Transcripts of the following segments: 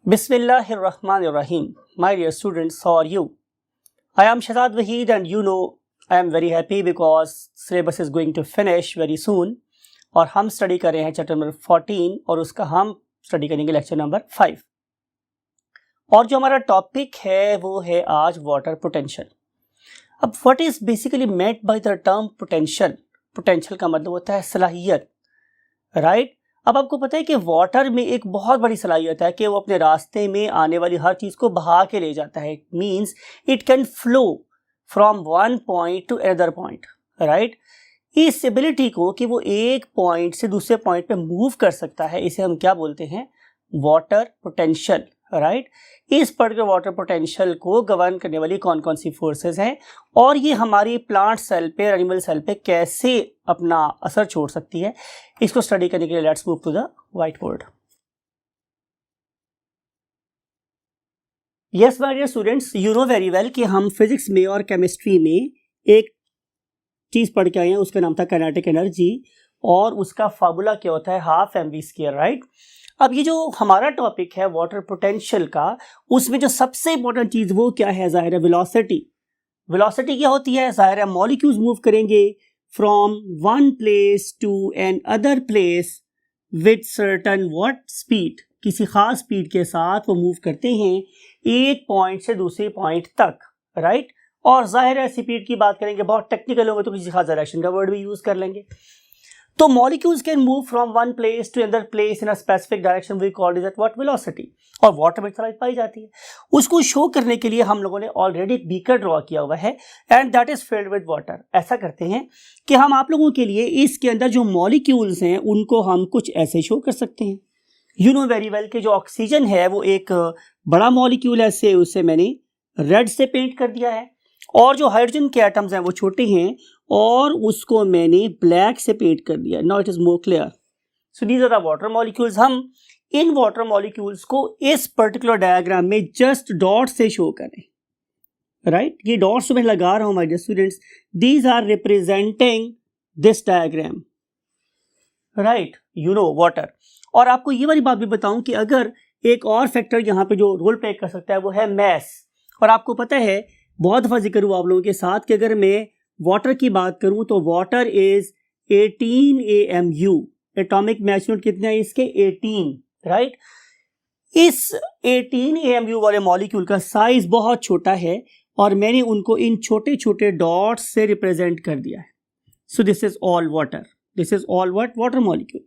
Bismillahirrahmanirrahim. My dear students, how are you? I am Shahzad Waheed and you know I am very happy because syllabus is going to finish very soon और हम study कर रहे हैं chapter number 14 और उसका हम study करेंगे lecture number 5 और जो हमारा टॉपिक है वो है आज वाटर पोटेंशियल। अब what is basically meant by the term potential? Potential का मतलब होता है सलाहियत, राइट? अब आपको पता है कि वाटर में एक बहुत बड़ी सलाहियत है कि वो अपने रास्ते में आने वाली हर चीज़ को बहा के ले जाता है। It means it can flow from one point two another point, right? इस एबिलिटी को कि वो एक पॉइंट से दूसरे पॉइंट पे मूव कर सकता है, इसे हम क्या बोलते हैं? Water potential, right? इस पर्टिकुलर वाटर पोटेंशियल को गवर्न करने वाली कौन कौन सी फोर्सेस हैं और ये हमारी प्लांट सेल पे, एनिमल सेल पे कैसे अपना असर छोड़ सकती है, इसको स्टडी करने के लिए let's move to the white board. Yes my dear students, you know very well कि हम फिजिक्स में और केमिस्ट्री में एक चीज पढ़ के आए हैं, उसका नाम था काइनेटिक एनर्जी और उसका फार्मूला क्या होता है? Half mv², right? अब ये जो हमारा टॉपिक है वाटर पोटेंशियल का, उसमें जो सबसे इंपॉर्टेंट चीज वो क्या है? जाहिर है वेलोसिटी। वेलोसिटी क्या होती है? जाहिर है मॉलिक्यूल्स मूव करेंगे from one place to another place with certain what speed, किसी खास स्पीड के साथ वो मूव करते हैं एक पॉइंट से दूसरे पॉइंट तक, राइट? और जाहिर है स्पीड की बात करेंगे, बहुत टेक्निकल होगा तो किसी खास डायरेक्शन का वर्ड भी यूज कर लेंगे। तो molecules can move from one place to another place in a specific direction, we called it what? Velocity. और वाटर में सलाहियत पाई जाती है। उसको शो करने के लिए हम लोगों ने ऑलरेडी एक बीकर ड्रॉ किया हुआ है and that is filled with water. ऐसा करते हैं कि हम आप लोगों के लिए इसके अंदर जो मॉलिक्यूल्स हैं उनको हम कुछ ऐसे शो कर सकते हैं। यू नो वेरी वेल कि जो ऑक्सीजन है वो एक बड़ा मॉलिक्यूल है, से उसे मैंने रेड से पेंट कर दिया है और जो हाइड्रोजन के एटम्स हैं वो छोटे हैं और उसको मैंने ब्लैक से पेंट कर दिया। Now it is more clear. So these are the water molecules. हम इन वाटर मॉलिक्यूल्स को इस पर्टिकुलर डायग्राम में जस्ट डॉट से शो करें, राइट? ये डॉट्स मैं लगा रहा हूं my dear students, these are representing this diagram, right? You know water. और आपको ये वाली बात भी बताऊं कि अगर एक और फैक्टर यहाँ पे जो रोल प्ले कर सकता है वो है मैस। और आपको पता है, बहुत दफा जिक्र हुआ आप लोगों के साथ कि अगर मैं वाटर की बात करूं तो water is 18 AMU। Atomic mass unit कितने हैं इसके? 18, राइट? इस 18 AMU वाले मॉलिक्यूल का साइज बहुत छोटा है और मैंने उनको इन छोटे छोटे डॉट्स से रिप्रेजेंट कर दिया है। So this is all water, this is all what? Water molecule.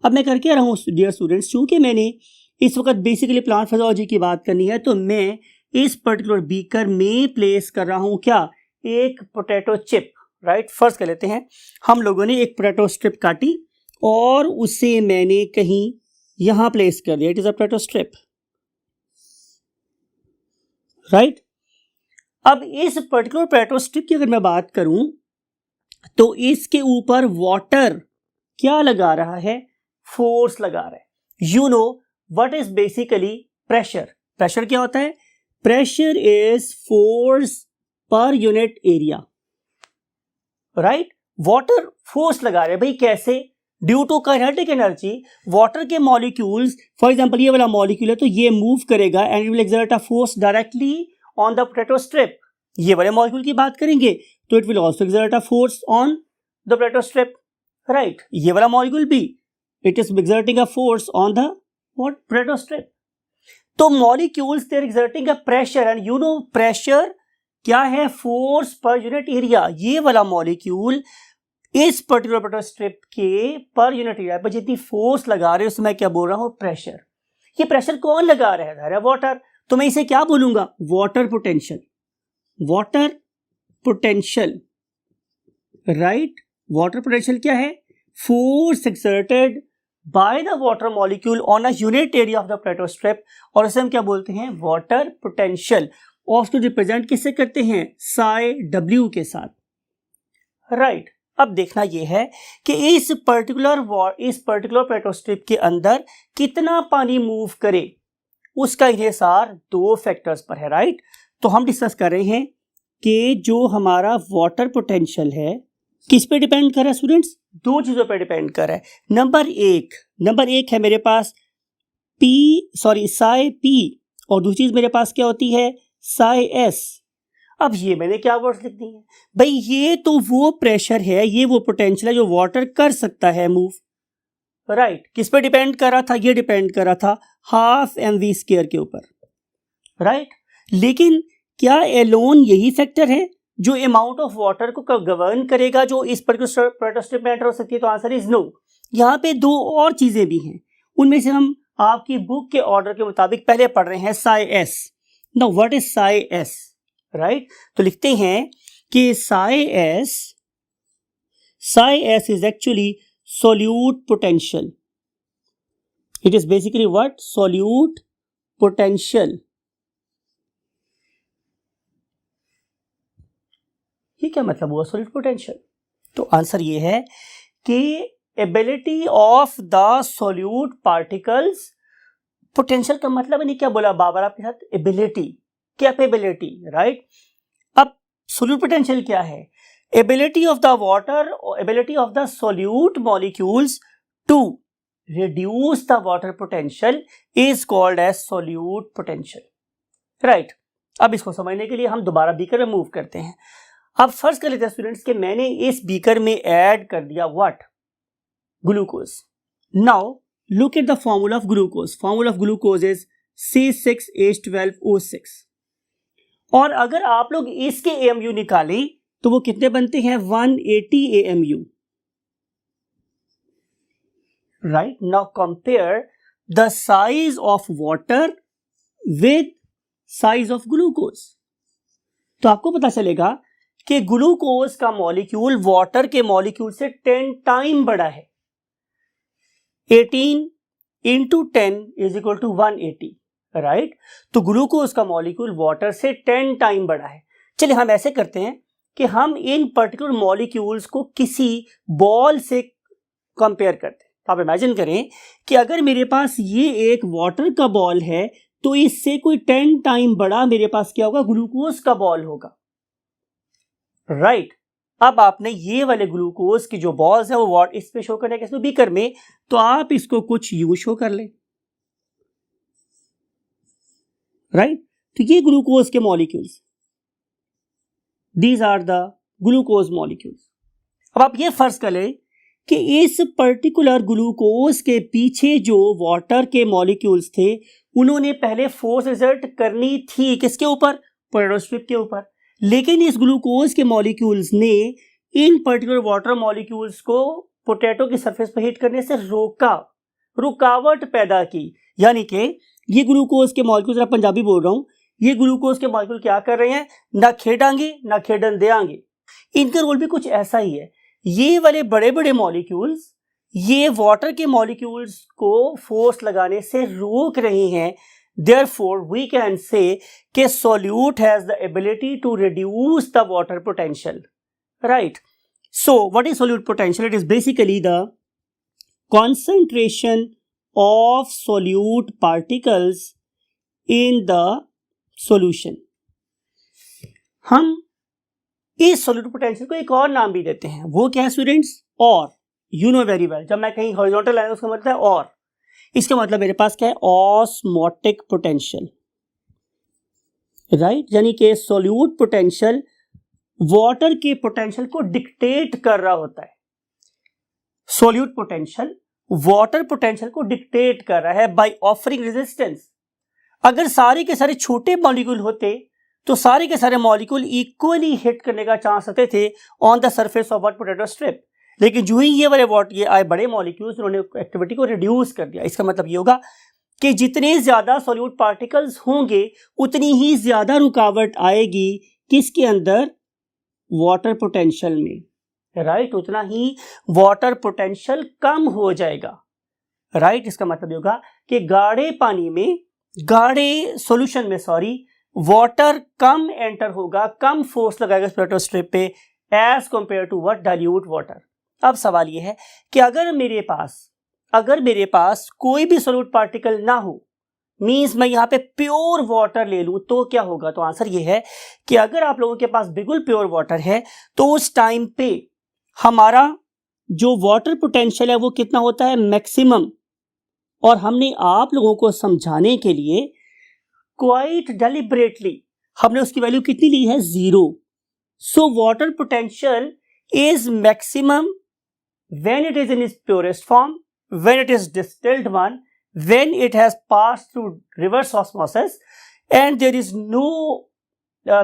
अब मैं करके रहा हूँ डियर स्टूडेंट्स, चूंकि मैंने इस वक्त बेसिकली प्लांट फिजियोलॉजी की बात करनी है तो मैं इस पर्टिकुलर बीकर में प्लेस कर रहा हूं क्या? एक पोटैटो चिप, राइट? फर्स्ट कर लेते हैं, हम लोगों ने एक पोटैटो स्ट्रिप काटी और उसे मैंने कहीं यहां प्लेस कर दिया। It is a potato strip, right? अब इस पर्टिकुलर पोटैटो स्ट्रिप की अगर मैं बात करूं तो इसके ऊपर वाटर क्या लगा रहा है? फोर्स लगा रहा है। You know what is basically pressure? Pressure क्या होता है? Pressure is force per unit area, right? Water force लगा रहे हैं भाई, कैसे? Due to kinetic energy water के मॉलिक्यूल्स, फॉर एग्जांपल ये वाला मॉलिक्यूल है तो ये मूव करेगा and it will exert a force directly on the potato strip. ये वाले मॉलिक्यूल की बात करेंगे तो it will also exert a force on the potato strip, right? ये वाला मॉलिक्यूल भी it is exerting a force on the what? Potato strip. तो molecules they are exerting a pressure and you know pressure क्या है? Force per unit area. ये वाला molecule इस particular potato strip के पर यूनिट एरिया पर जितनी फोर्स लगा रहे हैं उसमें क्या बोल रहा हूं? प्रेशर। ये प्रेशर कौन लगा रहा है? वाटर। तो मैं इसे क्या बोलूंगा? Water potential. Water potential, right? Water potential क्या है? Force exerted by the water molecule on a unit area of the potato strip और इसे हम क्या बोलते हैं? Water potential. और उसको रिप्रेजेंट किससे करते हैं? साई W के साथ, राइट? अब देखना यह है कि इस पर्टिकुलर पोटैटो स्ट्रिप के अंदर कितना पानी मूव करे, उसका इन्हिसार दो फैक्टर्स पर है, राइट? तो हम डिस्कस कर रहे हैं कि जो हमारा वाटर पोटेंशियल है किस पे डिपेंड कर रहा है स्टूडेंट्स? दो चीजों पे डिपेंड कर रहा है। नंबर एक है मेरे पास psi p और दूसरी चीज मेरे पास क्या होती है psi s। अब ये मैंने क्या वर्ड्स लिख दिए हैं भाई, ये तो वो प्रेशर है, ये वो पोटेंशियल है जो वाटर कर सकता है मूव, राइट। किस पे डिपेंड कर रहा था, ये डिपेंड कर रहा था हाफ mv स्क्वायर के ऊपर, राइट। लेकिन क्या एलोन यही फैक्टर है जो अमाउंट ऑफ वाटर को गवर्न करेगा जो इस पर्टिकुलर पेट्रोस्ट्रिप में एंटर हो सकती है? तो आंसर इज नो। यहाँ पे दो और चीजें भी हैं, उनमें से हम आपकी बुक के ऑर्डर के मुताबिक पहले पढ़ रहे हैं psi s। Now what is psi s, right. तो लिखते हैं कि psi s is actually solute potential. It is basically what? Solute potential. ये क्या मतलब हुआ solute potential? तो आंसर ये है कि ability of the solute particles, potential का मतलब नहीं, क्या बोला बाबर आपके साथ, ability, capability, right? अब solute potential क्या है? Ability of the water or ability of the solute molecules to reduce the water potential is called as solute potential, right? अब इसको समझने के लिए हम दोबारा बीकर में मूव करते हैं। अब फर्स्ट कर लेते हैं स्टूडेंट्स कि मैंने इस बीकर में ऐड कर दिया what, glucose. Now look at the formula of glucose. Formula of glucose is C6H12O6 और अगर आप लोग इसके AMU निकालें तो वो कितने बनते हैं, 180 AMU, right. Now compare the size of water with size of glucose, तो आपको पता चलेगा कि ग्लूकोज का मॉलिक्यूल वाटर के मॉलिक्यूल से 10 टाइम बड़ा है। 18 into 10 is equal to 180, right. तो ग्लूकोज का मॉलिक्यूल वाटर से 10 टाइम बड़ा है। चलिए हम ऐसे करते हैं कि हम इन पर्टिकुलर मॉलिक्यूल्स को किसी बॉल से कंपेयर करते हैं। तो आप इमेजिन करें कि अगर मेरे पास ये एक वाटर का बॉल है तो इससे कोई 10 टाइम बड़ा मेरे पास क्या होगा, ग्लूकोज का बॉल होगा, राइट। अब आपने ये वाले ग्लूकोज की जो बॉल्स है वो इस पे शो करने के बीकर में, तो आप इसको कुछ यू शो कर लें, राइट। तो ये ग्लूकोज के molecules, These are the glucose molecules. अब आप ये फर्ज कर लें कि इस पर्टिकुलर ग्लूकोज के पीछे जो वाटर के मॉलिक्यूल्स थे उन्होंने पहले फोर्स एक्सर्ट करनी थी किसके ऊपर, पेट्रोस्ट्रिप के ऊपर, लेकिन इस ग्लूकोज के मॉलिक्यूल्स ने इन पर्टिकुलर वाटर मॉलिक्यूल्स को पोटैटो की सरफेस पर हिट करने से रुकावट पैदा की। यानी कि ये ग्लूकोज के मॉलिक्यूल्स, मैं पंजाबी बोल रहा हूं, ये ग्लूकोज के मॉलिक्यूल क्या कर रहे हैं, ना खेडांगे ना खेडन देंगे। इनका रोल भी कुछ ऐसा ही है। ये वाले बड़े बड़े मॉलिक्यूल्स ये वाटर के मॉलिक्यूल्स को फोर्स लगाने से रोक रहे हैं। Therefore, we can say कि solute has the ability to reduce the water potential, right? So, what is solute potential? It is basically the concentration of solute particles in the solution. हम इस solute potential को एक और नाम भी देते हैं, वो क्या है स्टूडेंट्स, और यू नो वेरी वेल, जब मैं कहीं हॉरिजॉन्टल लाइन उसका मतलब है और, इसका मतलब मेरे पास क्या है, ऑस्मोटिक पोटेंशियल, राइट। यानी कि सोल्यूट पोटेंशियल वाटर के पोटेंशियल को डिक्टेट कर रहा होता है। सोल्यूट पोटेंशियल वाटर पोटेंशियल को डिक्टेट कर रहा है बाय ऑफरिंग रेजिस्टेंस। अगर सारे के सारे छोटे मॉलिक्यूल होते तो सारे के सारे मॉलिक्यूल इक्वली हिट करने का चांस होते थे on the surface of what, potato strip. लेकिन जो ही ये वाले ये आए बड़े मॉलिक्यूल्स, उन्होंने एक्टिविटी को रिड्यूस कर दिया। इसका मतलब ये होगा कि जितने ज्यादा सॉल्यूट पार्टिकल्स होंगे उतनी ही ज्यादा रुकावट आएगी किसके अंदर, वाटर पोटेंशियल में, राइट। उतना ही वाटर पोटेंशियल कम हो जाएगा, राइट। इसका मतलब ये होगा कि गाढ़े पानी में, गाढ़े सॉल्यूशन में वाटर कम एंटर होगा, कम फोर्स लगाएगा पोटैटो स्ट्रिप पे as compare to what, dilute water. अब सवाल ये है कि अगर मेरे पास कोई भी सॉल्यूट पार्टिकल ना हो, मींस मैं यहाँ पे प्योर वाटर ले लूं तो क्या होगा। तो आंसर ये है कि अगर आप लोगों के पास बिल्कुल प्योर वाटर है तो उस टाइम पे हमारा जो वाटर पोटेंशियल है वो कितना होता है, मैक्सिमम, और हमने आप लोगों को समझाने के लिए क्वाइट डेलिबरेटली हमने उसकी वैल्यू कितनी ली है, 0. So water potential is maximum when it is in its purest form, when it is distilled one, when it has passed through reverse osmosis and there is no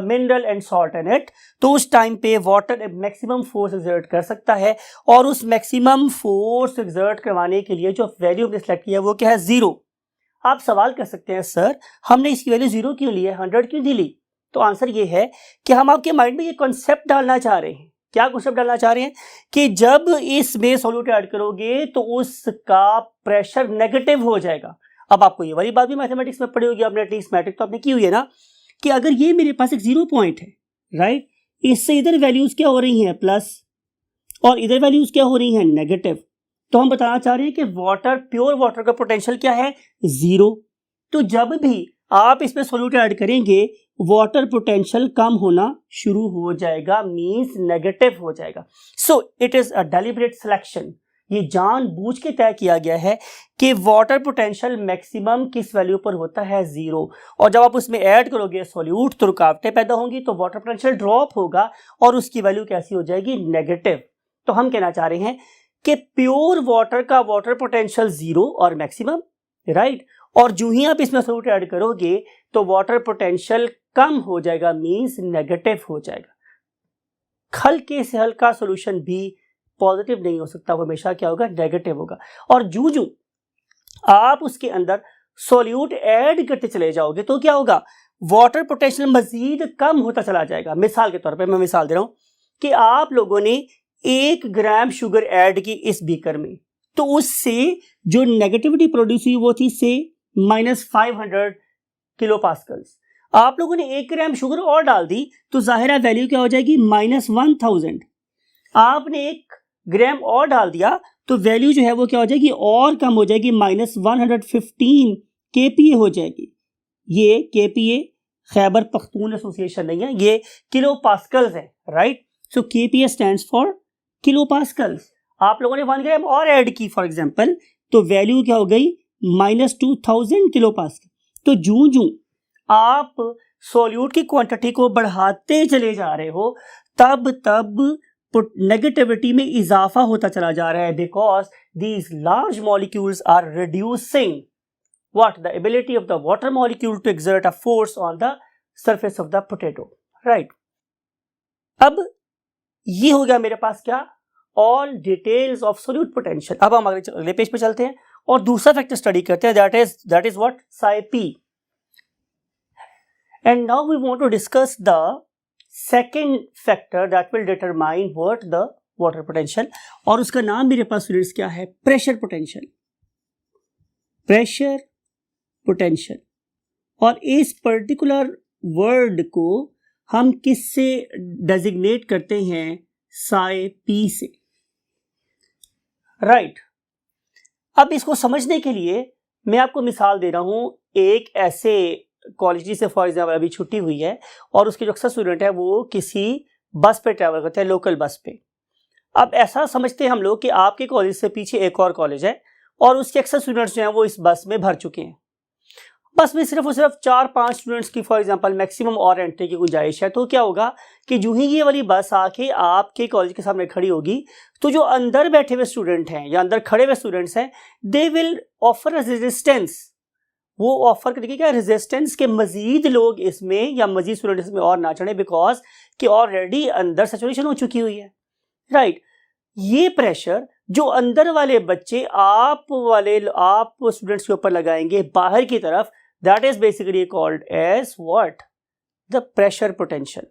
mineral and salt in it, तो उस time पे water maximum force exert कर सकता है और उस maximum force exert करवाने के लिए जो वैल्यू हमने सेलेक्ट किया वो क्या है, 0. आप सवाल कर सकते हैं सर हमने इसकी वैल्यू 0 क्यों ली है, 100 क्यों नहीं ली? तो आंसर ये है कि हम आपके माइंड में ये कॉन्सेप्ट डालना चाह रहे हैं. क्या कॉन्सेप्ट डालना चाह रहे हैं कि जब इसमें सॉल्यूट ऐड करोगे तो उसका प्रेशर नेगेटिव हो जाएगा. अब आपको ये वाली बात भी मैथमेटिक्स में पढ़ी होगी, आपने एटलीस्ट मैट्रिक तो आपने की हुई है ना, कि अगर ये मेरे पास एक 0 पॉइंट है, राइट, इससे इधर वैल्यूज क्या हो रही हैं, प्लस, और इधर वैल्यूज क्या हो रही हैं, नेगेटिव. तो हम बताना चाह रहे हैं कि वाटर, प्योर वाटर का पोटेंशियल क्या है, 0. तो जब भी आप इसमें सॉल्यूट ऐड करेंगे वाटर पोटेंशियल कम होना शुरू हो जाएगा, मींस नेगेटिव हो जाएगा. So it is a deliberate selection. ये जानबूझ के तय किया गया है कि वाटर पोटेंशियल मैक्सिमम किस वैल्यू पर होता है, 0. और जब आप उसमें ऐड करोगे सॉल्यूट तो रुकावटें पैदा होंगी, तो वाटर पोटेंशियल ड्रॉप होगा और उसकी वैल्यू कैसी हो जाएगी, नेगेटिव. तो हम कहना चाह रहे हैं कि प्योर वाटर का वाटर पोटेंशियल 0 और मैक्सिमम, राइट, और जो ही आप इसमें सॉल्यूट ऐड करोगे तो वाटर पोटेंशियल कम हो जाएगा, मींस नेगेटिव हो जाएगा. हल्के से हल्का सॉल्यूशन भी पॉजिटिव नहीं हो सकता, वो हमेशा क्या होगा, नेगेटिव होगा. और जो आप उसके अंदर सॉल्यूट ऐड करते चले जाओगे तो क्या होगा, वाटर पोटेंशियल मजीद कम होता चला जाएगा. मिसाल के तौर पे मैं मिसाल दे रहा हूं कि आप लोगों ने 1 ग्राम शुगर ऐड की इस बीकर में, तो उससे जो नेगेटिविटी प्रोड्यूस हुई वो थी से -500 किलो पास्कल्स. आप लोगों ने 1 ग्राम शुगर और डाल दी तो जाहिर वैल्यू क्या हो जाएगी, -1000. आपने 1 ग्राम और डाल दिया तो वैल्यू जो है वो क्या हो जाएगी, और कम हो जाएगी, -115 kPa हो जाएगी. ये kPa खैबर पख्तून एसोसिएशन नहीं है, ये किलो पास्कल्स है, right. So kPa stands for kilo pascals. आप लोगों ने 1 ग्राम और ऐड की फॉर एग्जाम्पल, तो वैल्यू क्या हो गई, -2000 किलो पास्कल. तो जो आप सॉल्यूट की क्वांटिटी को बढ़ाते चले जा रहे हो तब नेगेटिविटी में इजाफा होता चला जा रहा है, because these large molecules are reducing what, the ability of the water molecule to exert a force on the surface of the potato, right. अब ये हो गया मेरे पास क्या, all details of solute potential. अब हम अगले पेज पे चलते हैं और दूसरा फैक्टर स्टडी करते हैं, that is what, psi p. And now we want to discuss the second factor that will determine what the water potential, और उसका नाम मेरे पास स्टूडेंट्स क्या है, प्रेशर पोटेंशियल. Pressure potential. और इस पर्टिकुलर वर्ड को हम किससे डेजिग्नेट करते हैं, psi p से, राइट. अब इसको समझने के लिए मैं आपको मिसाल दे रहा हूं. एक ऐसे कॉलेज से फॉर एग्जाम्पल अभी छुट्टी हुई है और उसके जो अक्सर स्टूडेंट है वो किसी बस पे ट्रैवल करते हैं, लोकल बस पे. अब ऐसा समझते हैं हम लोग कि आपके कॉलेज से पीछे एक और कॉलेज है और उसके अक्सर स्टूडेंट्स जो हैं वो इस बस में भर चुके हैं. बस में सिर्फ और सिर्फ 4-5 स्टूडेंट्स की फॉर एग्जांपल मैक्सिमम और एंट्री की गुंजाइश है. तो क्या होगा कि जो ही ये वाली बस आके आपके कॉलेज के सामने खड़ी होगी तो जो अंदर बैठे हुए स्टूडेंट हैं या अंदर खड़े हुए स्टूडेंट्स हैं, दे विल ऑफर रेजिस्टेंस. वो ऑफर करेंगे क्या, रेजिस्टेंस के मजीद लोग इसमें या मजीद स्टूडेंट इसमें और ना चढ़े, बिकॉज कि ऑलरेडी अंदर सैचुरेशन हो चुकी हुई है, राइट. ये प्रेशर जो अंदर वाले बच्चे आप स्टूडेंट्स के ऊपर लगाएंगे बाहर की तरफ, that is basically called as what, the pressure potential.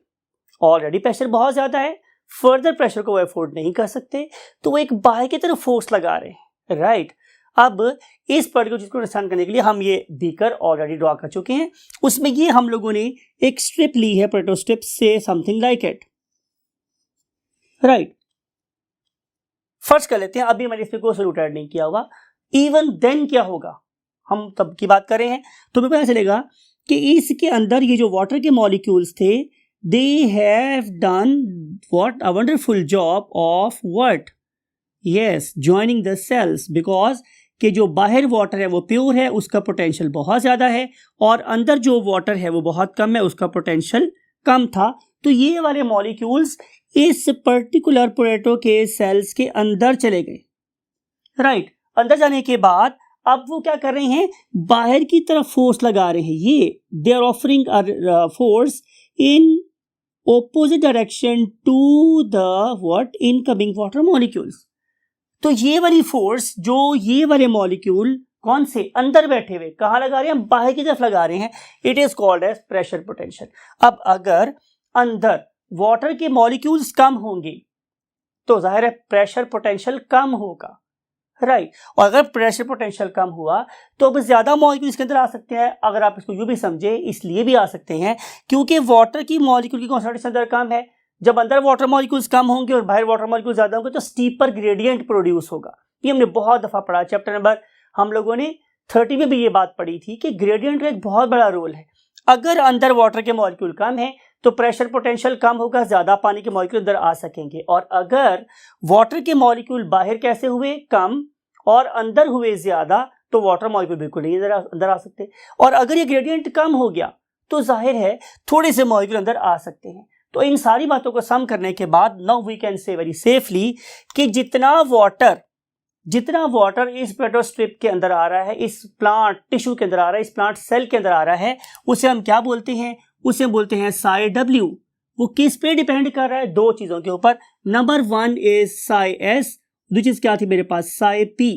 Already pressure बहुत ज्यादा है, फर्दर प्रेशर को वो अफोर्ड नहीं कर सकते, तो वो एक बाहर की तरफ फोर्स लगा रहे हैं, राइट. अब इस पर्टिकुलर चीज को अंडरस्टैंड करने के लिए हम ये बीकर ऑलरेडी ड्रॉ कर चुके हैं. उसमें ये हम लोगों ने एक स्ट्रिप ली है, पोटैटो स्ट्रिप से something like it, right. First कर लेते हैं, अभी मैंने इसमें कोई सॉल्यूट ऐड नहीं किया होगा. इवन देन क्या होगा, हम तब की बात कर रहे हैं, तो मेरे को पता चलेगा कि इसके अंदर ये जो वाटर के मॉलिक्यूल्स थे, they have done what, a wonderful job of what, yes, joining the cells, because कि जो बाहर वाटर है वो प्योर है, उसका पोटेंशियल बहुत ज़्यादा है, और अंदर जो वाटर है वो बहुत कम है, उसका पोटेंशियल कम था। तो ये वाले मॉलिक्यूल्स इस पर्टिकुलर पोटैटो के सेल्स के अंदर चले गए, राइट। अंदर जाने के बाद अब वो क्या कर रहे हैं, बाहर की तरफ फोर्स लगा रहे हैं। ये they are offering force in opposite direction to the what incoming water molecules. तो ये वाली फोर्स जो ये वाले मॉलिक्यूल कौन से अंदर बैठे हुए कहाँ लगा रहे हैं, बाहर की तरफ लगा रहे हैं, it is called as pressure potential. अब अगर अंदर वाटर के मॉलिक्यूल्स कम होंगे तो जाहिर है प्रेशर पोटेंशियल कम होगा, राइट। और अगर प्रेशर पोटेंशियल कम हुआ तो अब ज्यादा मॉलिक्यूल इसके अंदर आ सकते हैं। अगर आप इसको यूं भी समझे, इसलिए भी आ सकते हैं क्योंकि वाटर की मॉलिक्यूल की कॉन्सेंट्रेशन अंदर कम है। जब अंदर वाटर मॉलिक्यूल्स कम होंगे और बाहर वाटर मॉलिक्यूल ज्यादा होंगे तो स्टीपर ग्रेडियंट प्रोड्यूस होगा। ये हमने बहुत दफा पढ़ा, चैप्टर नंबर हम लोगों ने 30 में भी ये बात पढ़ी थी कि ग्रेडियंट का एक बहुत बड़ा रोल है। अगर अंदर वाटर के मॉलिक्यूल कम है तो प्रेशर पोटेंशियल कम होगा, ज्यादा पानी के मॉलिक्यूल अंदर आ सकेंगे। और अगर वाटर के मॉलिक्यूल बाहर कैसे हुए, कम, और अंदर हुए ज्यादा, तो वाटर मॉलिक्यूल बिल्कुल नहीं अंदर आ सकते। और अगर ये ग्रेडियंट कम हो गया तो जाहिर है थोड़े से मॉलिक्यूल अंदर आ सकते हैं। तो इन सारी बातों को सम करने के बाद now we can say very safely कि जितना वाटर इस पोटैटो स्ट्रिप के अंदर आ रहा है, इस प्लांट टिश्यू के अंदर आ रहा है, इस प्लांट सेल के अंदर आ रहा है, उसे हम क्या बोलते हैं, उसे बोलते हैं साई डब्ल्यू। वो किस पे डिपेंड कर रहा है, दो चीजों के ऊपर। Number one is psi S, दूसरी चीज क्या थी मेरे पास, psi P,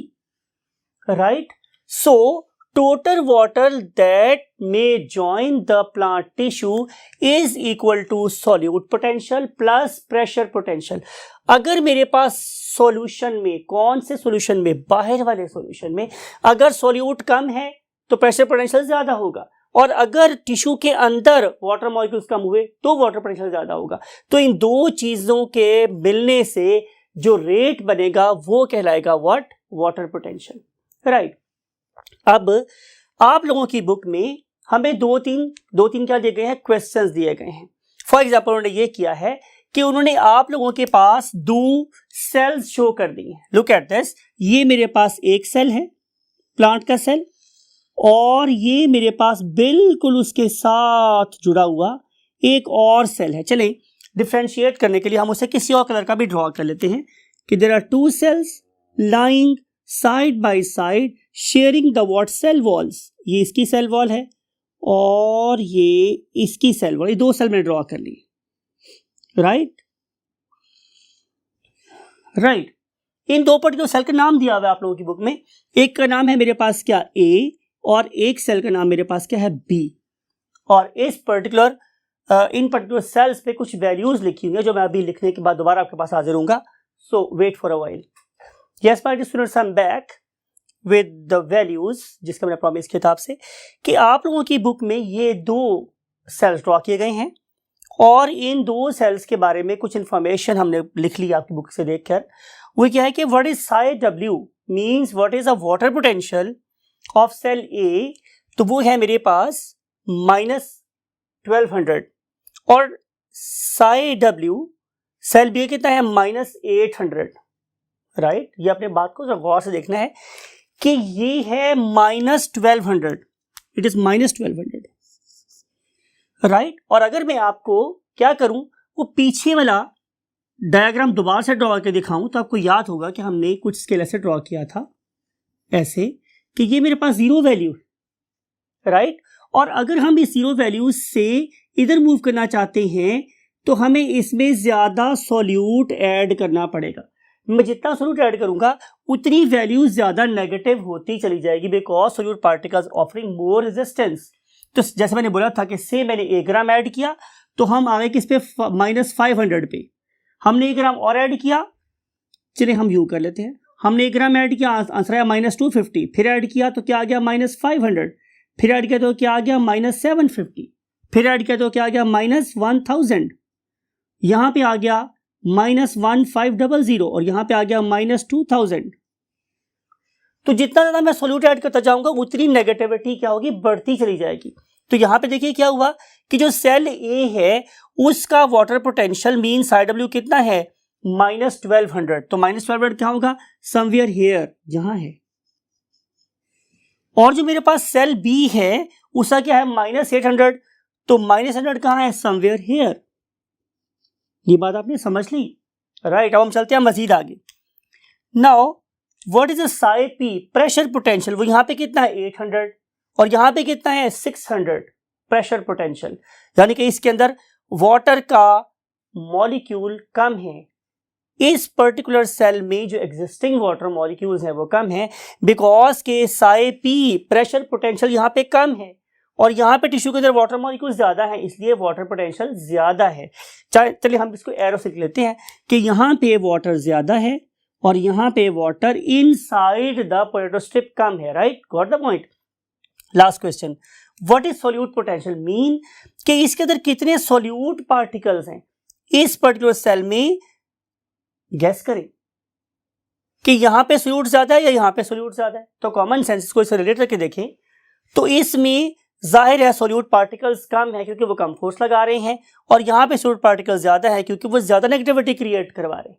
right. So total water that may join the plant tissue is equal to solute potential plus pressure potential। अगर मेरे पास सॉल्यूशन में, कौन से सॉल्यूशन में, बाहर वाले सॉल्यूशन में अगर सॉल्यूट कम है तो प्रेशर पोटेंशियल ज्यादा होगा, और अगर टिश्यू के अंदर वाटर मॉलिक्यूल्स कम हुए तो वाटर पोटेंशियल ज्यादा होगा। तो इन दो चीजों के मिलने से जो रेट बनेगा वो कहलाएगा व्हाट, वाटर पोटेंशियल, राइट। अब आप लोगों की बुक में हमें दो तीन क्या दिए गए हैं, क्वेश्चंस दिए गए हैं। फॉर एग्जांपल उन्होंने ये किया है कि उन्होंने आप लोगों के पास दो सेल्स शो कर दी हैं। लुक एट दिस, ये मेरे पास एक सेल है, प्लांट का सेल, और ये मेरे पास बिल्कुल उसके साथ जुड़ा हुआ एक और सेल है। चलें डिफ्रेंशिएट करने के लिए हम उसे किसी और कलर का भी ड्रॉ कर लेते हैं कि there are two cells lying side by side sharing the what cell walls. ये इसकी सेल वॉल है और ये इसकी सेल वॉल, ये दो सेल मैंने ड्रॉ कर ली, राइट। इन दो पर्टिकुलर सेल का नाम दिया हुआ है आप लोगों की बुक में। एक का नाम है मेरे पास क्या, ए, और एक सेल का नाम मेरे पास क्या है, बी। और इस पर्टिकुलर इन पर्टिकुलर सेल्स पे कुछ वैल्यूज लिखी हुई है जो मैं अभी लिखने के बाद दोबारा आपके पास हाजिर होऊंगा। So wait for a while. Yes my dear students, I am back with the values जिसका मैंने प्रॉमिस किया था आपसे कि आप लोगों की बुक में ये दो सेल्स ड्रॉ किए गए हैं और इन दो सेल्स के बारे में कुछ इंफॉर्मेशन हमने लिख ली आपकी बुक से देखकर। वो क्या है कि what is psi W means what is a water potential of cell A, तो वो है मेरे पास -1200, और साई डब्ल्यू सेल बी कितना है, -800, राइट। ये अपने बात को गौर से देखना है कि ये है -1200, इट इज -1200, राइट। और अगर मैं आपको क्या करूं, वो पीछे वाला डायग्राम दोबारा से ड्रॉ करके दिखाऊं तो आपको याद होगा कि हमने कुछ स्केल ऐसे ड्रॉ किया था, ऐसे कि ये मेरे पास जीरो वैल्यू, राइट। और अगर हम इस जीरो वैल्यू से इधर मूव करना चाहते हैं तो हमें इसमें ज्यादा सॉल्यूट ऐड करना पड़ेगा। मैं जितना सॉल्यूट ऐड करूंगा उतनी वैल्यू ज्यादा नेगेटिव होती चली जाएगी, because solute particles offering more resistance. तो जैसे मैंने बोला था कि से मैंने 1 ग्राम ऐड किया तो हम आ गए किस पे, -500 पे। हमने 1 ग्राम और ऐड किया, चलिए हम यू कर लेते हैं, हमने 1 ग्राम ऐड किया, आंसर आया -250, फिर ऐड किया तो क्या आ गया, -500, फिर ऐड किया तो क्या आ गया, -750, फिर ऐड किया तो क्या आ गया, -1000, यहां पे आ गया -1500, और यहां पे आ गया -2000। तो जितना ज्यादा मैं सॉल्यूट ऐड करता जाऊंगा उतनी नेगेटिविटी क्या होगी, बढ़ती चली जाएगी। तो यहां पे देखिए क्या हुआ कि जो सेल ए है उसका water potential mean Sai W कितना है, -1200। तो -1200 क्या होगा, समवेयर हियर, यहां है, और जो मेरे पास सेल बी है उसका क्या है -800, तो -100 कहाँ है, समवेयर हियर। ये बात आपने समझ ली, राइट। अब हम चलते हैं मजीद आगे। Now what is Sai P, pressure potential, वो यहाँ पे कितना है 800 और यहाँ पे कितना है 600 प्रेशर पोटेंशियल, यानी कि इसके अंदर वाटर का मॉलिक्यूल कम है। इस पर्टिकुलर सेल में जो एग्जिस्टिंग वाटर मॉलिक्यूल्स हैं वो कम है, बिकॉज के साई पी प्रेशर पोटेंशियल यहाँ पे कम है और यहाँ पे टिश्यू के अंदर वाटर मॉलिक्यूल ज्यादा है, इसलिए वाटर पोटेंशियल ज्यादा है। चलिए हम इसको एरो से लिख लेते हैं कि यहाँ पे वाटर ज्यादा है और यहाँ पे water inside the potato strip कम है, right, got the point. Last question, what is solute potential, mean कि इसके अंदर कितने सोल्यूट पार्टिकल्स हैं इस पर्टिकुलर सेल में, गैस करें कि यहां पे सोल्यूट ज्यादा है या यहां पे सोल्यूट ज्यादा है। तो कॉमन सेंस को इससे रिलेट करके देखें तो इसमें जाहिर है सोल्यूट पार्टिकल्स कम है क्योंकि वो कम फोर्स लगा रहे हैं, और यहां पे सोल्यूट पार्टिकल्स ज्यादा है क्योंकि वो ज्यादा नेगेटिविटी क्रिएट करवा रहे हैं।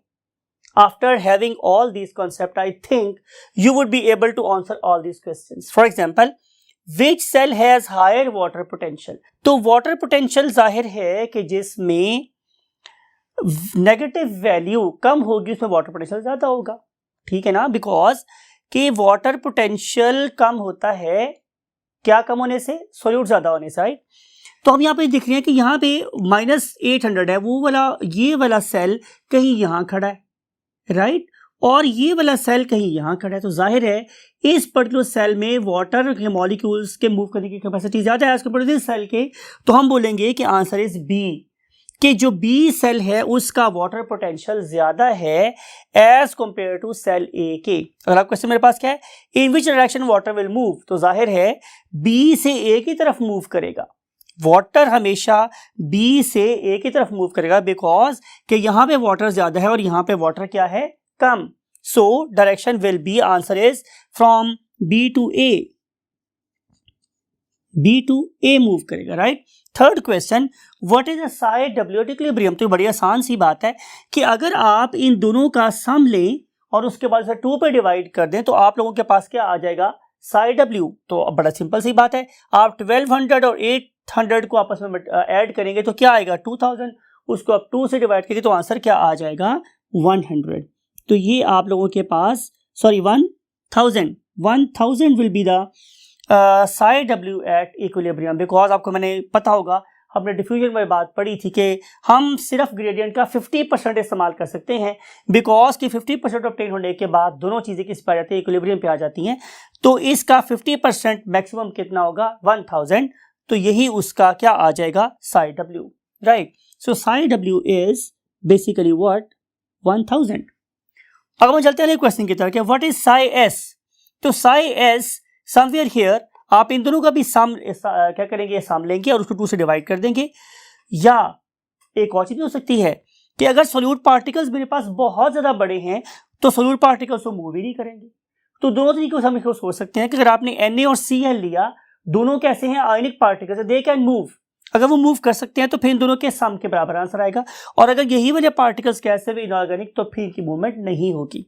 After having all these concept I think you would be able to answer all these questions. For example, which cell has higher water potential, तो वाटर पोटेंशियल जाहिर है कि जिसमें नेगेटिव वैल्यू कम होगी उसमें वाटर पोटेंशियल ज्यादा होगा, ठीक है ना, बिकॉज कि वाटर पोटेंशियल कम होता है क्या कम होने से, सोल्यूट ज्यादा होने से, राइट। तो हम यहाँ पे देख रहे हैं कि यहाँ पे -800 है, वो वाला ये वाला सेल कहीं यहाँ खड़ा है, राइट, और ये वाला सेल कहीं यहाँ खड़ा है, तो जाहिर है इस पर्टिकुलर सेल में वाटर के मॉलिक्यूल्स के मूव करने की कैपेसिटी ज्यादा है as compared to this cell के, तो हम बोलेंगे कि आंसर इज बी, कि जो बी सेल है उसका वाटर पोटेंशियल ज्यादा है as compare to cell A के। अगला क्वेश्चन मेरे पास क्या है, in which direction water will move, तो जाहिर है बी से ए की तरफ मूव करेगा, वाटर हमेशा बी से ए की तरफ मूव करेगा बिकॉज कि यहां पे वाटर ज्यादा है और यहां पे वाटर क्या है, कम। So direction will be, answer is from B to A, B to A move करेगा, right. Third question, what is a psi W at equilibrium, तो बड़ी आसान सी बात है कि अगर आप इन दोनों का सम लें और उसके बाद इसे 2 पे डिवाइड कर दें तो आप लोगों के पास क्या आ जाएगा, साई डब्ल्यू। तो अब बड़ा सिंपल सी बात है, आप 1200 और 800 को आपस में ऐड करेंगे तो क्या आएगा 2000, उसको आप 2 से डिवाइड करेंगे तो आंसर क्या आ जाएगा 100। तो ये आप लोगों के पास 1000 will be the Sai W at equilibrium, because आपको मैंने पता होगा हमने डिफ्यूजन में बात पढ़ी थी कि हम सिर्फ ग्रेडियंट का 50% इस्तेमाल कर सकते हैं, बिकॉज कि 50% ऑब्टेन होने के बाद दोनों चीज़ें किस पे आ जाती है, इक्विलिब्रियम पे आ जाती हैं। तो इसका 50% मैक्सिमम कितना होगा 1000, तो यही उसका क्या आ जाएगा Sai W, right. So Sai W is basically what 1000। अगर हम चलते हैं क्वेश्चन की तरफ, व्हाट इज साई एस, तो साई एस समवेयर हियर, आप इन दोनों का भी सम क्या करेंगे, सम लेंगे और उसको 2 से डिवाइड कर देंगे। या एक और चीज हो सकती है कि अगर सोल्यूट पार्टिकल्स मेरे पास बहुत ज्यादा बड़े हैं तो सोल्यूट पार्टिकल्स तो मूव ही नहीं करेंगे। तो दोनों तरीकों से हम इसको सोच सकते हैं कि अगर आपने Na और Cl लिया, दोनों कैसे हैं, आयनिक पार्टिकल्स, दे कैन मूव, अगर वो मूव कर सकते हैं तो फिर इन दोनों के सम के बराबर आंसर आएगा, और अगर यही वाले पार्टिकल्स कैसे भी इनऑर्गेनिक तो फिर इनकी मूवमेंट नहीं होगी।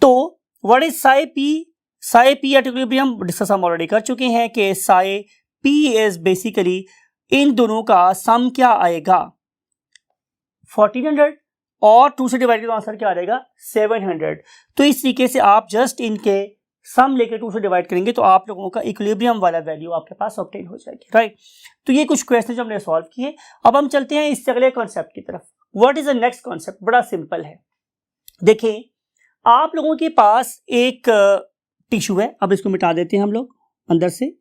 तो what is Sai P, Sai P at equilibrium discuss हम ऑलरेडी कर चुके हैं कि साई पी इज बेसिकली इन दोनों का सम क्या आएगा 1400 और 2 से डिवाइड तो आंसर क्या आ जाएगा 700। तो इस तरीके से आप जस्ट इनके सम लेके 2 से डिवाइड करेंगे तो आप लोगों का इक्विलिब्रियम वाला वैल्यू आपके पास ऑब्टेन हो जाएगी, राइट। तो ये कुछ क्वेश्चन जो हमने सॉल्व किए। अब हम चलते हैं इससे अगले कॉन्सेप्ट की तरफ। What is the next concept, बड़ा सिंपल है। देखिए आप लोगों के पास एक टिश्यू है, अब इसको मिटा देते हैं हम लोग अंदर से,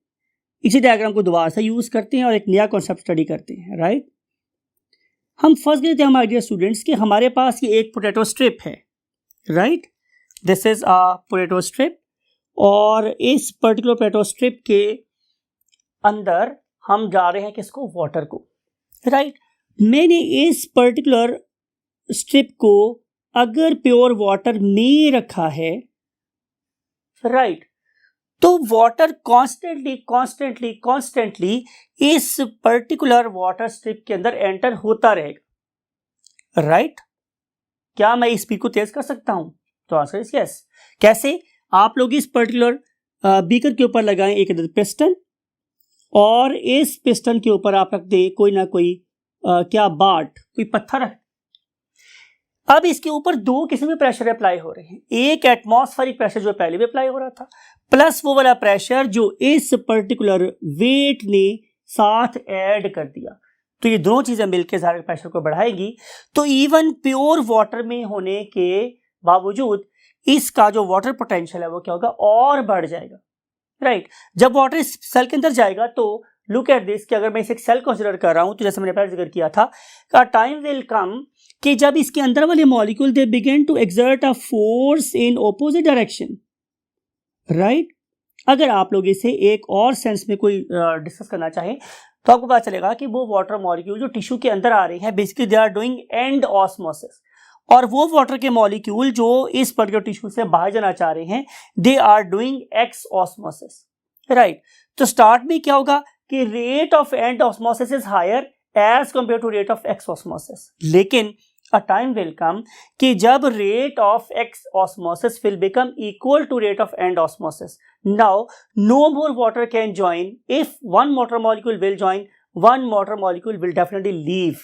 इसी डायग्राम को दोबारा से यूज करते हैं और एक नया कॉन्सेप्ट स्टडी करते हैं, राइट। हम फर्स्ट लेते हैं हमारे डियर स्टूडेंट्स कि हमारे पास ये एक पोटैटो स्ट्रिप है, right, this is a potato strip, और इस पर्टिकुलर पोटैटो स्ट्रिप के अंदर हम जा रहे हैं किसको, वाटर को, राइट। मैंने इस पर्टिकुलर स्ट्रिप को अगर प्योर वाटर में रखा है, राइट, तो वाटर कॉन्स्टेंटली इस पर्टिकुलर वाटर स्ट्रिप के अंदर एंटर होता रहेगा, राइट। क्या मैं स्पीड को तेज कर सकता हूं, तो आंसर इज यस। कैसे, आप लोग इस पर्टिकुलर बीकर के ऊपर लगाएं एक अदद पिस्टन और इस पिस्टन के ऊपर आप रख दें कोई ना कोई क्या बाट, कोई पत्थर रख। अब इसके ऊपर दो किस्म के प्रेशर अप्लाई हो रहे हैं, एक एटमॉस्फेरिक प्रेशर जो पहले भी अप्लाई हो रहा था, प्लस वो वाला प्रेशर जो इस पर्टिकुलर वेट ने साथ ऐड कर दिया। तो ये दोनों चीजें मिलकर सारे प्रेशर को बढ़ाएगी। तो इवन प्योर वाटर में होने के बावजूद इसका जो वाटर पोटेंशियल है वो क्या होगा, और बढ़ जाएगा, राइट। जब वाटर इस सेल के अंदर जाएगा तो लुक एट दिस कि अगर मैं इसे एक सेल कंसीडर कर रहा हूं तो जैसे मैंने पहले जिक्र किया था, टाइम विल कम कि जब इसके अंदर वाले molecule they begin to exert a force in opposite direction, right. अगर आप लोग इसे एक और सेंस में कोई डिस्कस करना चाहें तो आपको पता चलेगा कि वो वाटर मॉलिक्यूल जो टिश्यू के अंदर आ रहे हैं basically they are doing endosmosis, और वो वाटर के मॉलिक्यूल जो इस पर्टिकुलर टिश्यू से बाहर जाना चाह रहे हैं they are doing exosmosis, right. तो स्टार्ट में क्या होगा कि rate of endosmosis is higher as compare to rate of exosmosis, लेकिन a time will come कि जब rate of X osmosis will become equal to rate of end osmosis. Now, no more water can join. If one water molecule will join, one water molecule will definitely leave.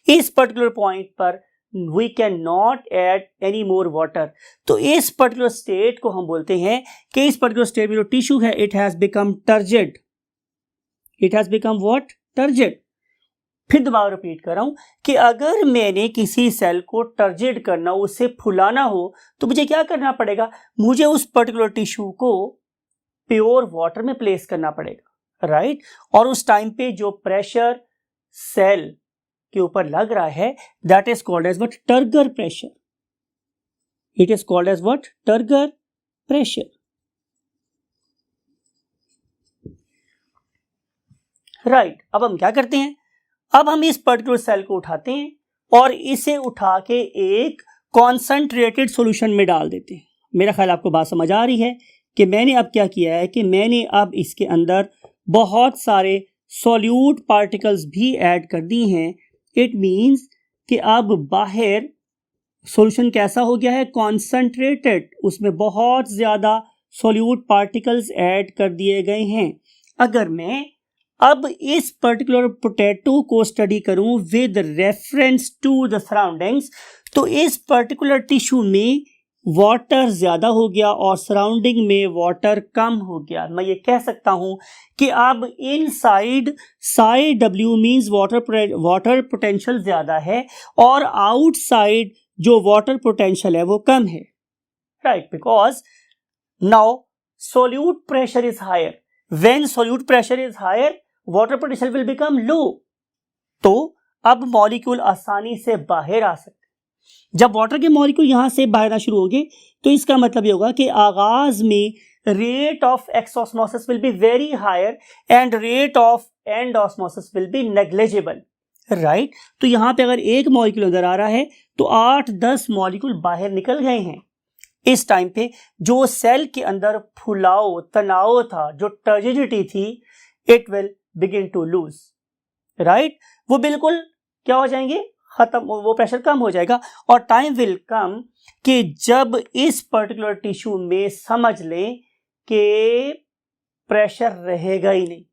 इस particular point पर we cannot add any more water. तो इस particular state को हम बोलते हैं कि इस particular state में जो tissue है it has become turgid. It has become what? Turgid. फिर दोबारा रिपीट कर रहा हूं कि अगर मैंने किसी सेल को टर्जिड करना, उसे फुलाना हो तो मुझे क्या करना पड़ेगा, मुझे उस पर्टिकुलर टिश्यू को प्योर वाटर में प्लेस करना पड़ेगा, राइट। और उस टाइम पे जो प्रेशर सेल के ऊपर लग रहा है that is called as what, turgor pressure. It is called as what, turgor pressure, right. अब हम क्या करते हैं, अब हम इस पर्टिकुलर सेल को उठाते हैं और इसे उठा के एक कॉन्सेंट्रेटेड सॉल्यूशन में डाल देते हैं। मेरा ख्याल आपको बात समझ आ रही है कि मैंने अब क्या किया है कि मैंने अब इसके अंदर बहुत सारे सॉल्यूट पार्टिकल्स भी ऐड कर दी हैं। इट मींस कि अब बाहर सॉल्यूशन कैसा हो गया है, कॉन्सेंट्रेटेड, उसमें बहुत ज़्यादा सॉल्यूट पार्टिकल्स ऐड कर दिए गए हैं। अगर मैं अब इस पर्टिकुलर पोटैटो को स्टडी करूं with reference to the surroundings, तो इस पर्टिकुलर टिश्यू में वाटर ज़्यादा हो गया और सराउंडिंग में वाटर कम हो गया। मैं ये कह सकता हूं कि अब inside side W means water potential ज़्यादा है और आउटसाइड जो वाटर पोटेंशियल है वो कम है, right. Because now solute pressure is higher, when solute pressure is higher water potential will become low. तो अब मॉलिक्यूल आसानी से बाहर आ सकते हैं। जब वाटर के मॉलिक्यूल यहां से बाहर आना शुरू होंगे तो इसका मतलब ये होगा कि आगाज में rate of exosmosis will be very higher and rate of endosmosis will be negligible, right. तो यहां पे अगर एक मॉलिक्यूल अंदर आ रहा है तो 8-10 मॉलिक्यूल बाहर निकल गए हैं। इस टाइम पे जो सेल के अंदर फुलाव तनाव था, जो टर्जिडिटी थी, it will begin to lose, right. वो बिल्कुल क्या हो जाएंगे, खत्म, वो प्रेशर कम हो जाएगा। और टाइम विल कम कि जब इस पर्टिकुलर टिश्यू में समझ लें कि प्रेशर रहेगा ही नहीं।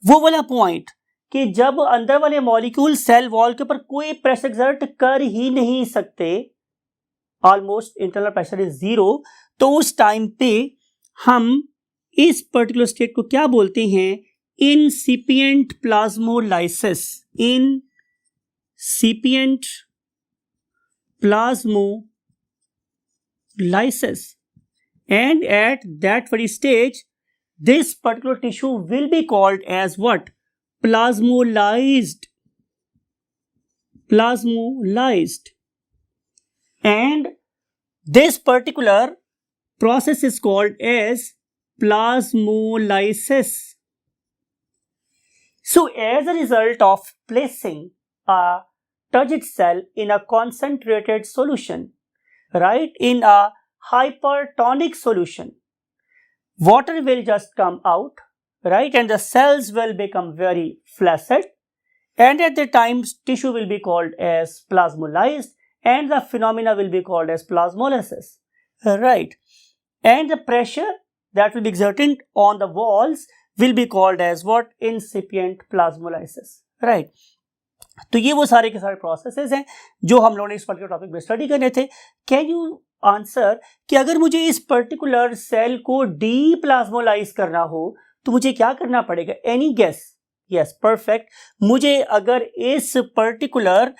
वो वाला पॉइंट कि जब अंदर वाले मॉलिक्यूल सेल वॉल के ऊपर कोई प्रेशर एक्सर्ट कर ही नहीं सकते, almost internal pressure is zero, तो उस टाइम पे हम इस पर्टिकुलर स्टेट को क्या बोलते हैं, incipient plasmolysis, incipient plasmolysis, and at that very stage this particular tissue will be called as what, plasmolyzed, and this particular process is called as plasmolysis. So as a result of placing a turgid cell in a concentrated solution, right, in a hypertonic solution, water will just come out, right, and the cells will become very flaccid, and at the time tissue will be called as plasmolyzed and the phenomena will be called as plasmolysis, right. And the pressure that will be exerted on the walls will be called as what? Incipient plasmolysis, right? तो ये वो सारे के सारे processes हैं जो हम लोगों ने इस पर्टिकुलर टॉपिक में स्टडी करने थे. कैन यू आंसर कि अगर मुझे इस पर्टिकुलर सेल को डीप्लाज्मोलाइज करना हो तो मुझे क्या करना पड़ेगा? Any guess? Yes, perfect. मुझे अगर इस पर्टिकुलर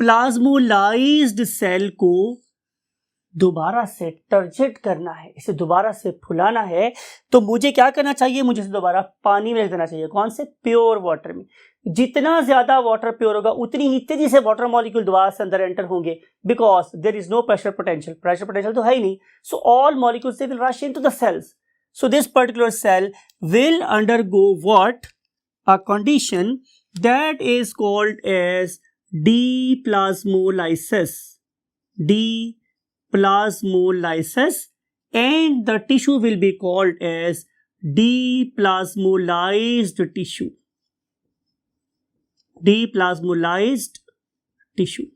प्लाज्मोलाइज्ड सेल को दोबारा से टर्जेट करना है, इसे दोबारा से फुलाना है, तो मुझे क्या करना चाहिए? मुझे इसे दोबारा पानी में रख देना चाहिए. कौन से? प्योर वाटर में. जितना ज्यादा वाटर प्योर होगा उतनी ही तेजी से वाटर मॉलिक्यूल दोबारा से अंदर एंटर होंगे, because there is no pressure potential. Pressure potential तो है ही नहीं. So all molecules they will rush into the cells. So this particular cell will undergo what? A condition that is called as deplasmolysis. Deplasmolysis, and the tissue will be called as deplasmolized tissue. Deplasmolized tissue.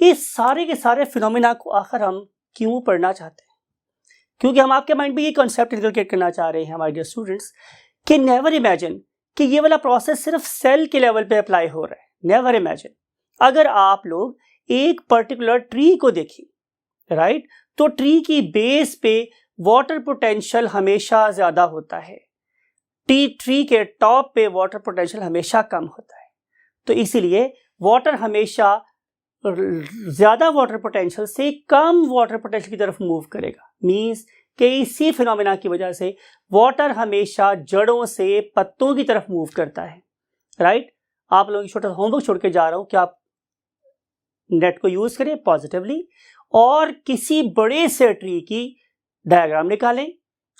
इस सारे के सारे phenomena को आखिर हम क्यों पढ़ना चाहते हैं? क्योंकि हम आपके माइंड में ये कॉन्सेप्ट इंकलकेट करना चाह रहे हैं हमारे डियर स्टूडेंट्स कि नेवर इमेजिन कि ये वाला प्रोसेस सिर्फ सेल के लेवल पे अप्लाई हो रहा है. Never imagine. अगर आप लोग एक पर्टिकुलर ट्री को देखें, राइट, तो ट्री की बेस पे वाटर पोटेंशियल हमेशा ज्यादा होता है. ट्री के टॉप पे वाटर पोटेंशियल हमेशा कम होता है. तो इसीलिए वाटर हमेशा ज्यादा वाटर पोटेंशियल से कम वाटर पोटेंशियल की तरफ मूव करेगा. मींस कि इसी फिनोमिना की वजह से वाटर हमेशा जड़ों से पत्तों की तरफ मूव करता है, राइट. आप लोगों की छोटा सा होमवर्क छोड़ के जा रहा हूं कि आप नेट को यूज करें पॉजिटिवली और किसी बड़े से ट्री की डायग्राम निकालें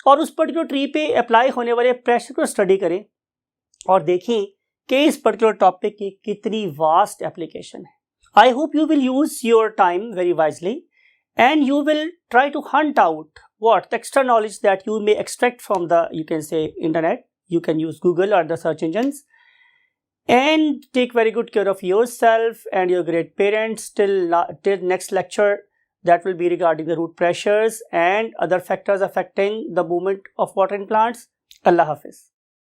और उस पर्टिकुलर ट्री पे अप्लाई होने वाले प्रेशर को स्टडी करें और देखें कि इस पर्टिकुलर टॉपिक की कितनी वास्ट एप्लीकेशन है. I hope you will use your time very wisely and you will try to hunt out what the extra knowledge that you may extract from the, you can say, internet. You can use Google or the search engines, and take very good care of yourself and your great parents till next lecture, that will be regarding the root pressures and other factors affecting the movement of water in plants. Allah Hafiz.